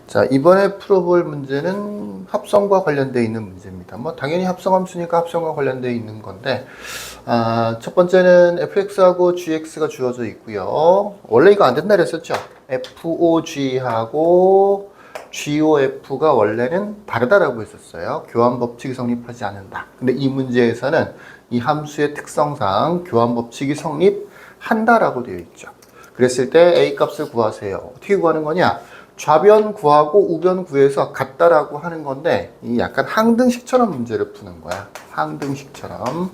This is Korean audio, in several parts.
자, 이번에 풀어볼 문제는 합성과 관련되어 있는 문제입니다. 뭐 당연히 합성함수니까 합성과 관련되어 있는 건데, 첫 번째는 fx하고 gx가 주어져 있고요. 원래 이거 안 된다 그랬었죠? fog하고 gof가 원래는 다르다라고 했었어요. 교환 법칙이 성립하지 않는다. 근데 이 문제에서는 이 함수의 특성상 교환 법칙이 성립한다라고 되어 있죠. 그랬을 때 a 값을 구하세요. 어떻게 구하는 거냐? 좌변 구하고 우변 구해서 같다라고 하는 건데, 이 약간 항등식처럼 문제를 푸는 거야. 항등식처럼.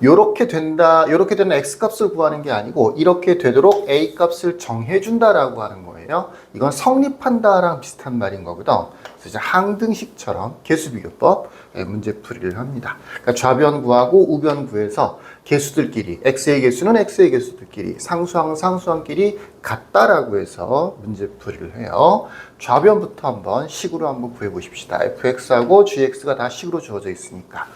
요렇게 된다, 요렇게 되는 x 값을 구하는 게 아니고 이렇게 되도록 a 값을 정해준다라고 하는 거예요. 이건 성립한다랑 비슷한 말인 거거든. 그래서 이제 항등식처럼 개수비교법 문제풀이를 합니다. 그러니까 좌변 구하고 우변 구해서 개수들끼리, x의 개수는 x의 개수들끼리, 상수항은 상수항끼리 같다라고 해서 문제풀이를 해요. 좌변부터 한번 식으로 한번 구해보십시다. fx하고 gx가 다 식으로 주어져 있으니까.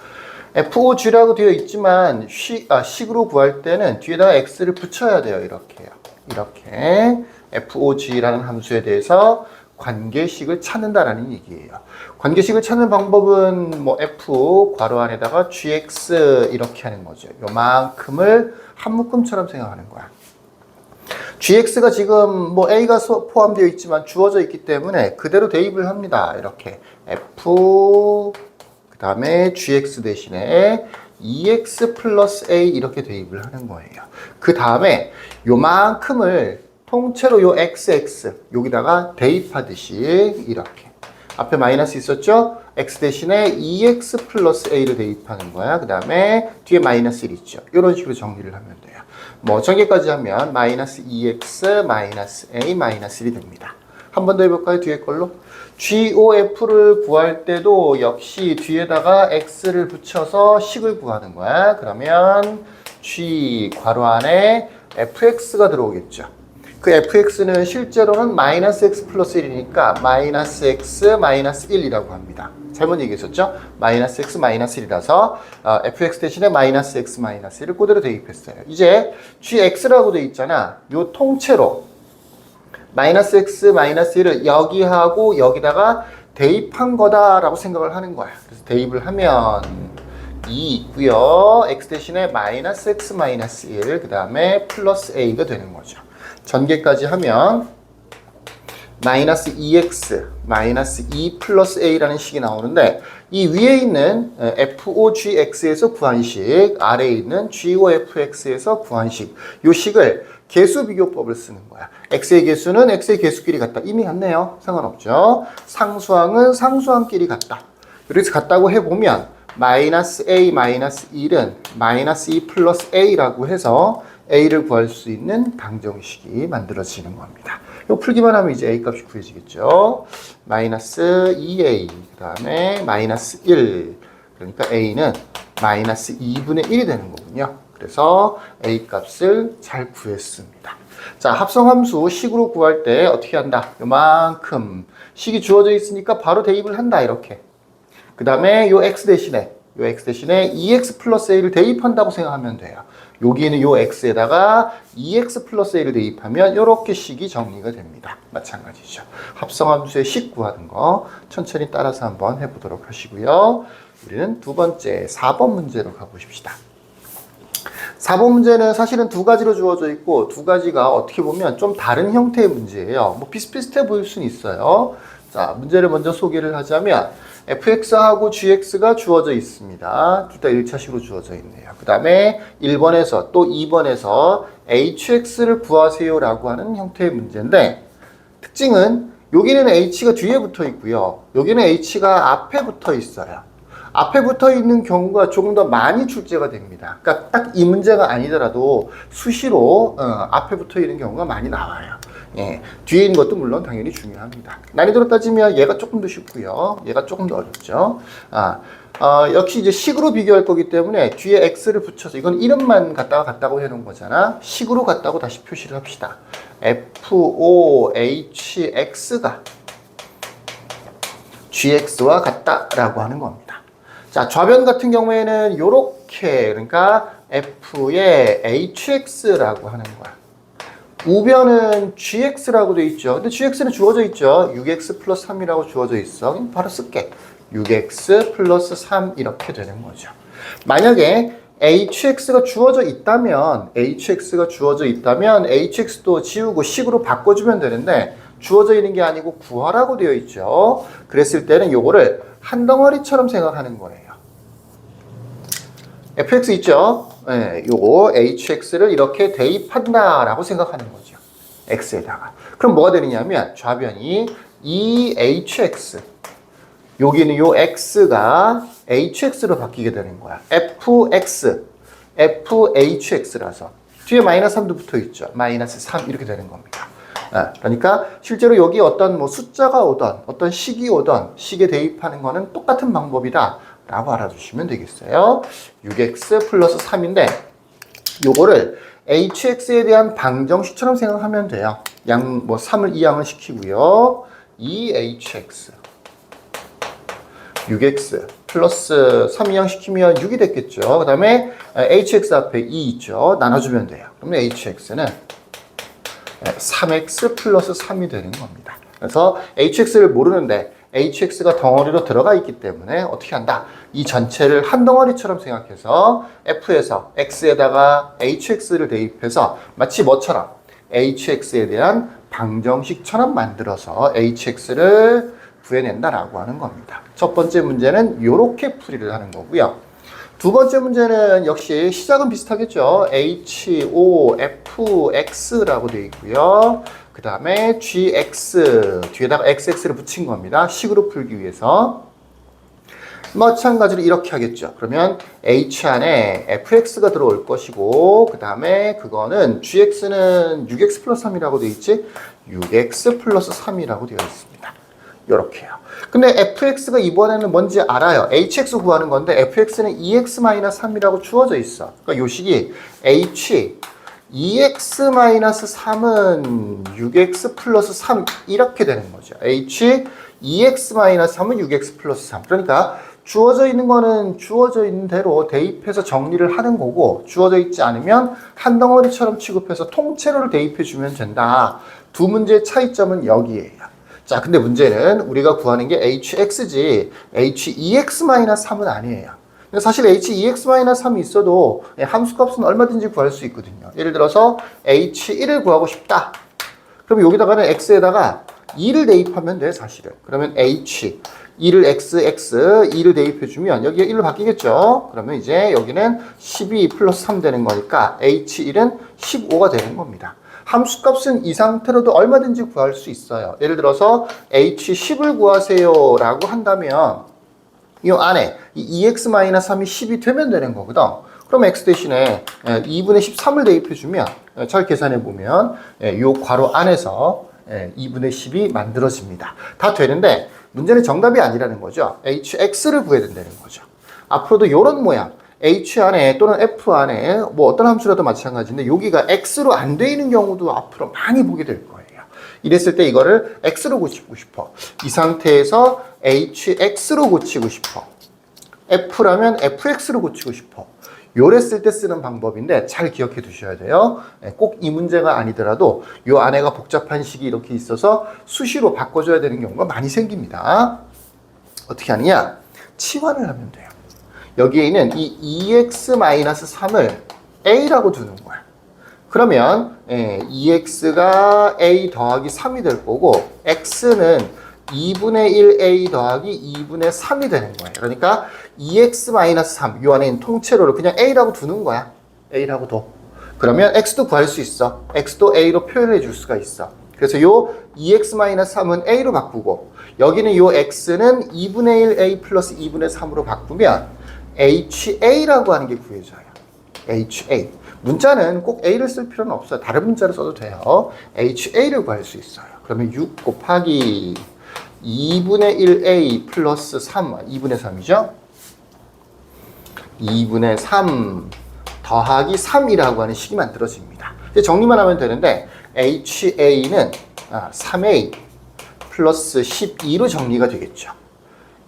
fog라고 되어 있지만 식으로 구할 때는 뒤에다가 x를 붙여야 돼요. 이렇게요. 이렇게 fog라는 함수에 대해서 관계식을 찾는다라는 얘기예요. 관계식을 찾는 방법은 뭐 f 괄호 안에다가 gx 이렇게 하는 거죠. 요만큼을 한 묶음처럼 생각하는 거야. gx가 지금 뭐 a가 포함되어 있지만 주어져 있기 때문에 그대로 대입을 합니다. 이렇게 f 그 다음에 gx 대신에 2x 플러스 a 이렇게 대입을 하는 거예요. 그 다음에 요만큼을 통째로 요 xx 여기다가 대입하듯이 이렇게 앞에 마이너스 있었죠? x 대신에 2x 플러스 a를 대입하는 거야. 그 다음에 뒤에 마이너스 1 있죠. 이런 식으로 정리를 하면 돼요. 뭐 전개까지 하면 마이너스 2x 마이너스 a 마이너스 1이 됩니다. 한 번 더 해볼까요? 뒤에 걸로. GOF를 구할 때도 역시 뒤에다가 X를 붙여서 식을 구하는 거야. 그러면 G 괄호 안에 FX가 들어오겠죠. 그 FX는 실제로는 마이너스 X 플러스 1이니까 마이너스 X 마이너스 1이라고 합니다. 잘못 얘기했었죠? 마이너스 X 마이너스 1이라서 FX 대신에 마이너스 X 마이너스 1을 그대로 대입했어요. 이제 GX라고 돼 있잖아. 요 통째로 마이너스 x 마이너스 1을 여기하고 여기다가 대입한 거다라고 생각을 하는 거야. 그래서 대입을 하면 2 있고요. x 대신에 마이너스 x 마이너스 1, 그 다음에 플러스 a가 되는 거죠. 전개까지 하면 마이너스 2x 마이너스 2 플러스 a라는 식이 나오는데, 이 위에 있는 fogx에서 구한 식, 아래에 있는 gofx에서 구한 식, 요 식을 개수 비교법을 쓰는 거야. x의 개수는 x의 개수끼리 같다. 이미 같네요. 상관없죠. 상수항은 상수항끼리 같다. 그래서 같다고 해보면 마이너스 a 마이너스 1은 마이너스 2 플러스 a라고 해서 a를 구할 수 있는 방정식이 만들어지는 겁니다. 이거 풀기만 하면 이제 a 값이 구해지겠죠. 마이너스 2a 그 다음에 마이너스 1, 그러니까 a는 마이너스 2분의 1이 되는 거군요. 그래서 a 값을 잘 구했습니다. 자, 합성함수 식으로 구할 때 어떻게 한다? 요만큼 식이 주어져 있으니까 바로 대입을 한다. 이렇게. 그 다음에 요 x 대신에 2x 플러스 a를 대입한다고 생각하면 돼요. 여기는 요 x에다가 2x 플러스 a를 대입하면 이렇게 식이 정리가 됩니다. 마찬가지죠. 합성함수의 식 구하는 거 천천히 따라서 한번 해보도록 하시고요. 우리는 두 번째 4번 문제로 가보십시다. 4번 문제는 사실은 두 가지로 주어져 있고, 두 가지가 어떻게 보면 좀 다른 형태의 문제예요. 뭐 비슷비슷해 보일 수는 있어요. 자, 문제를 먼저 소개를 하자면 fx하고 gx가 주어져 있습니다. 둘 다 1차식으로 주어져 있네요. 그 다음에 1번에서 또 2번에서 hx를 구하세요 라고 하는 형태의 문제인데, 특징은 여기는 h가 뒤에 붙어 있고요. 여기는 h가 앞에 붙어 있어요. 앞에 붙어 있는 경우가 조금 더 많이 출제가 됩니다. 그러니까 딱 이 문제가 아니더라도 수시로 앞에 붙어 있는 경우가 많이 나와요. 예, 뒤에 있는 것도 물론 당연히 중요합니다. 난이도로 따지면 얘가 조금 더 쉽고요. 얘가 조금 더 어렵죠. 역시 이제 식으로 비교할 거기 때문에 뒤에 x를 붙여서, 이건 이름만 같다고 해놓은 거잖아. 식으로 같다고 다시 표시를 합시다. fohx가 gx와 같다라고 하는 겁니다. 자, 좌변 같은 경우에는 요렇게, 그러니까 f의 hx라고 하는 거야. 우변은 gx라고 돼 있죠. 근데 gx는 주어져 있죠. 6x 플러스 3이라고 주어져 있어. 그럼 바로 쓸게. 6x 플러스 3 이렇게 되는 거죠. 만약에 hx가 주어져 있다면 hx도 지우고 식으로 바꿔주면 되는데 주어져 있는 게 아니고 구하라고 되어 있죠. 그랬을 때는 요거를 한 덩어리처럼 생각하는 거예요. fx 있죠? 네, 요거 hx를 이렇게 대입한다라고 생각하는 거죠. x에다가. 그럼 뭐가 되느냐면 좌변이 2hx 여기는 요 x가 hx로 바뀌게 되는 거야. fhx라서 뒤에 마이너스 3도 붙어 있죠. 마이너스 3 이렇게 되는 겁니다. 그러니까 실제로 여기 어떤 뭐 숫자가 오던 어떤 식이 오던 식에 대입하는 거는 똑같은 방법이다 라고 알아두시면 되겠어요. 6x 플러스 3인데 요거를 hx에 대한 방정식처럼 생각하면 돼요. 3을 이항을 시키고요. 2hx 6x 플러스 3 이항 시키면 6이 됐겠죠. 그 다음에 hx 앞에 2 있죠. 나눠주면 돼요. 그러면 hx는 3x 플러스 3이 되는 겁니다. 그래서 hx를 모르는데 hx가 덩어리로 들어가 있기 때문에 어떻게 한다? 이 전체를 한 덩어리처럼 생각해서 f에서 x에다가 hx를 대입해서 마치 뭐처럼 hx에 대한 방정식처럼 만들어서 hx를 구해낸다라고 하는 겁니다. 첫 번째 문제는 이렇게 풀이를 하는 거고요. 두 번째 문제는 역시 시작은 비슷하겠죠. HOFX라고 되어 있고요. 그 다음에 GX 뒤에다가 XX를 붙인 겁니다. 식으로 풀기 위해서. 마찬가지로 이렇게 하겠죠. 그러면 H 안에 FX가 들어올 것이고 그 다음에 그거는 GX는 6X 플러스 3이라고 되어 있지 6X 플러스 3이라고 되어 있습니다. 요렇게요. 근데 fx가 이번에는 뭔지 알아요. hx 구하는 건데 fx는 2x-3이라고 주어져 있어. 그러니까 요 식이 h 2x-3은 6x 플러스 3 이렇게 되는 거죠. h 2x-3은 6x 플러스 3. 그러니까 주어져 있는 거는 주어져 있는 대로 대입해서 정리를 하는 거고 주어져 있지 않으면 한 덩어리처럼 취급해서 통째로를 대입해 주면 된다. 두 문제의 차이점은 여기에요. 자, 근데 문제는 우리가 구하는 게 hx지 h2x-3은 아니에요. 사실 h2x-3이 있어도 함수값은 얼마든지 구할 수 있거든요. 예를 들어서 h1을 구하고 싶다. 그럼 여기다가는 x에다가 2를 대입하면 돼, 사실은. 그러면 h 2를 xx 2를 대입해주면 여기에 1로 바뀌겠죠. 그러면 이제 여기는 12 플러스 3 되는 거니까 h1은 15가 되는 겁니다. 함수값은 이 상태로도 얼마든지 구할 수 있어요. 예를 들어서 h10을 구하세요 라고 한다면 이 안에 이 2x-3이 10이 되면 되는 거거든. 그럼 x 대신에 2분의 13을 대입해주면 잘 계산해보면 이 괄호 안에서 2분의 10이 만들어집니다. 다 되는데 문제는 정답이 아니라는 거죠. hx를 구해야 된다는 거죠. 앞으로도 이런 모양 h 안에 또는 f 안에 뭐 어떤 함수라도 마찬가지인데 여기가 x로 안 돼 있는 경우도 앞으로 많이 보게 될 거예요. 이랬을 때 이거를 x로 고치고 싶어. 이 상태에서 hx로 고치고 싶어. f라면 fx로 고치고 싶어. 요랬을 때 쓰는 방법인데 잘 기억해 두셔야 돼요. 꼭 이 문제가 아니더라도 요 안에가 복잡한 식이 이렇게 있어서 수시로 바꿔줘야 되는 경우가 많이 생깁니다. 어떻게 하느냐? 치환을 하면 돼요. 여기에 있는 이 2x-3을 a라고 두는 거야. 그러면 2x가 a 더하기 3이 될 거고 x는 2분의 1a 더하기 2분의 3이 되는 거예요. 그러니까 2x-3 이 안에 있는 통째로를 그냥 a라고 두는 거야. a라고 둬. 그러면 x도 구할 수 있어. x도 a로 표현해 줄 수가 있어. 그래서 요 2x-3은 a로 바꾸고 여기는 요 x는 2분의 1a 플러스 2분의 3으로 바꾸면 HA라고 하는 게 구해져요. HA. 문자는 꼭 A를 쓸 필요는 없어요. 다른 문자를 써도 돼요. HA를 구할 수 있어요. 그러면 6 곱하기 2분의 1A 플러스 3, 2분의 3이죠? 2분의 3 더하기 3이라고 하는 식이 만들어집니다. 이제 정리만 하면 되는데 HA는 3A 플러스 12로 정리가 되겠죠.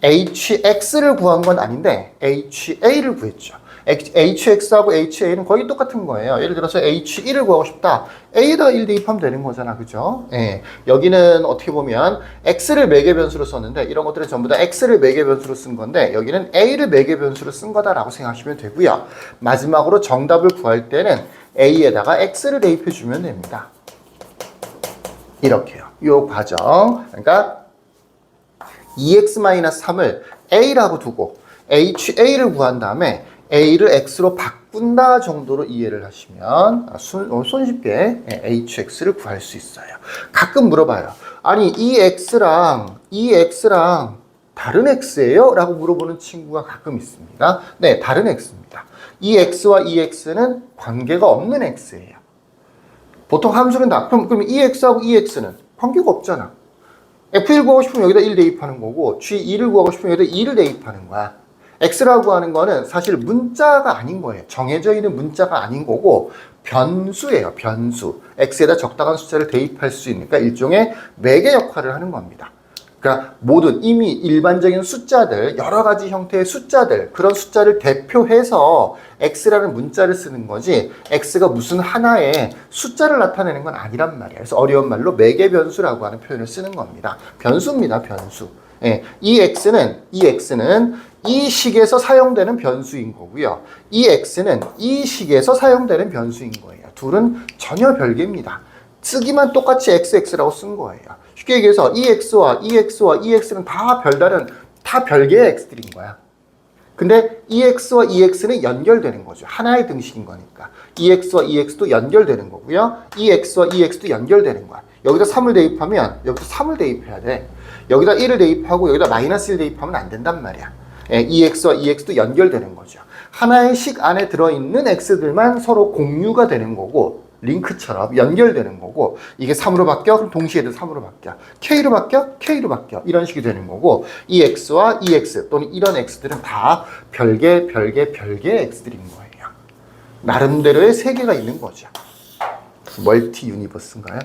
hx를 구한 건 아닌데 ha를 구했죠. hx하고 ha는 거의 똑같은 거예요. 예를 들어서 h1을 구하고 싶다. a에다 1 대입하면 되는 거잖아. 그죠? 예. 여기는 어떻게 보면 x를 매개 변수로 썼는데 이런 것들은 전부 다 x를 매개 변수로 쓴 건데 여기는 a를 매개 변수로 쓴 거다라고 생각하시면 되고요. 마지막으로 정답을 구할 때는 a에다가 x를 대입해 주면 됩니다. 이렇게요. 이 과정. 그러니까 2x-3을 a라고 두고 ha를 구한 다음에 a를 x로 바꾼다 정도로 이해를 하시면 손쉽게 hx를 구할 수 있어요. 가끔 물어봐요. 아니 이 x랑 다른 x예요? 라고 물어보는 친구가 가끔 있습니다. 네, 다른 x입니다. 이 x와 이 x는 관계가 없는 x예요. 보통 함수는 다 그럼 이 x하고 이 x는 관계가 없잖아. f1 구하고 싶으면 여기다 1 대입하는 거고 g2를 구하고 싶으면 여기다 2를 대입하는 거야. x라고 하는 거는 사실 문자가 아닌 거예요. 정해져 있는 문자가 아닌 거고 변수예요. 변수. x에다 적당한 숫자를 대입할 수 있으니까 일종의 매개 역할을 하는 겁니다. 그러니까 모든 이미 일반적인 숫자들, 여러 가지 형태의 숫자들, 그런 숫자를 대표해서 x라는 문자를 쓰는 거지 x가 무슨 하나의 숫자를 나타내는 건 아니란 말이에요. 그래서 어려운 말로 매개 변수라고 하는 표현을 쓰는 겁니다. 변수입니다. 변수. 예, 이 x는 이 식에서 사용되는 변수인 거고요. 이 x는 이 식에서 사용되는 변수인 거예요. 둘은 전혀 별개입니다. 쓰기만 똑같이 xx라고 쓴 거예요. 쉽게 얘기해서 이 x와 이 x는 다 별개의 x들인 거야. 근데 이 x와 이 x는 연결되는 거죠. 하나의 등식인 거니까. 이 x와 이 x도 연결되는 거고요. 이 x와 이 x도 연결되는 거야. 여기다 3을 대입하면 여기다 3을 대입해야 돼. 여기다 1을 대입하고 여기다 마이너스 1 대입하면 안 된단 말이야. 이 x와 이 x도 연결되는 거죠. 하나의 식 안에 들어있는 x들만 서로 공유가 되는 거고 링크처럼 연결되는 거고 이게 3으로 바뀌어? 그럼 동시에 3으로 바뀌어. K로 바뀌어? K로 바뀌어. 이런 식이 되는 거고 이 X와 이 X 또는 이런 X들은 다 별개의 X들인 거예요. 나름대로의 세계가 있는 거죠. 멀티 유니버스인가요?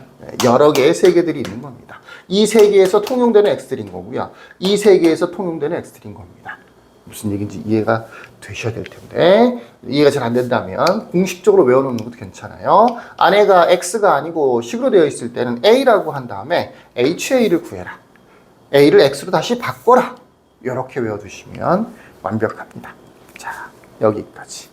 여러 개의 세계들이 있는 겁니다. 이 세계에서 통용되는 X들인 거고요. 이 세계에서 통용되는 X들인 겁니다. 무슨 얘기인지 이해가 되셔야 될 텐데 이해가 잘 안 된다면 공식적으로 외워놓는 것도 괜찮아요. 안에가 x가 아니고 식으로 되어 있을 때는 a라고 한 다음에 ha를 구해라. a를 x로 다시 바꿔라. 이렇게 외워두시면 완벽합니다. 자, 여기까지.